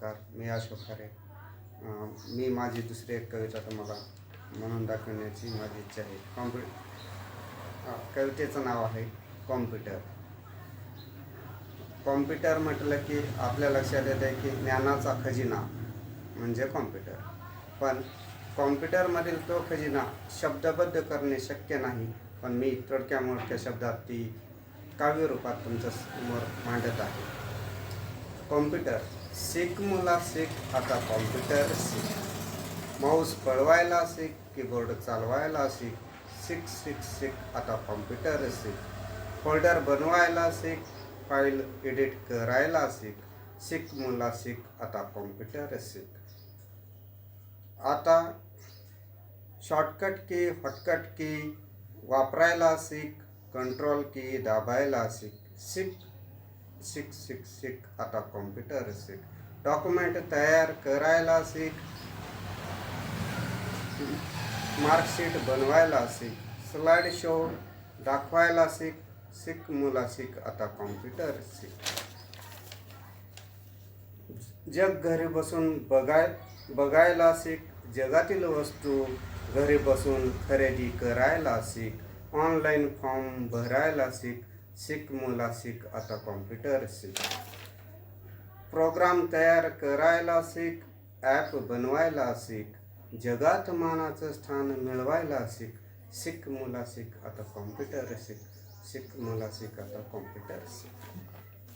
नमस्कार, मी अशोक खरे. मी माझी दुसरी एक कविता तुम्हाला म्हणून दाखवण्याची माझी इच्छा आहे. कवितेचं नाव आहे कॉम्प्युटर. कॉम्प्युटर म्हटलं की आपल्या लक्षात येते की ज्ञानाचा खजिना म्हणजे कॉम्प्युटर. पण कॉम्प्युटरमधील तो खजिना शब्दबद्ध करणे शक्य नाही, पण मी थोडक्या मोठ्या शब्दात ती काव्यरूपात तुमच्या समोर मांडत आहे. कॉम्प्युटर शिक मुला शिक, आता कॉम्प्युटर शिक. माऊस पळवायला शिक, कीबोर्ड चालवायला शिक. शिक शिक शिक, आता कॉम्प्युटर शिक. फोल्डर बनवायला शिक, फाईल एडिट करायला शिक. शिक मुला शिक, आता कॉम्प्युटर शिक. आता शॉर्टकट की हॉटकट की वापरायला शिक. कंट्रोल की दाबायला शिक. शिक शिक शिक शिक, आता कॉम्प्युटर शिक. डॉक्युमेंट तयार करायला शिक. मार्कशीट बनवायला शिक. स्लाइड शो दाखवायला शिक. शिक मुला शिक, आता कॉम्प्युटर शिक. जग घरी बसून बघायला शिक. जगातील वस्तू घरी बसून खरेदी करायला शिक. ऑनलाईन फॉर्म भरायला शिक. शिक मुला शिक, आता कॉम्प्युटर शिक. प्रोग्राम तयार करायला शिक. ॲप बनवायला शिक. जगात मानाचं स्थान मिळवायला शिक. शिक मुला शिक, आता कॉम्प्युटर शिक. शिक मुला शिक, आता कॉम्प्युटर शिक.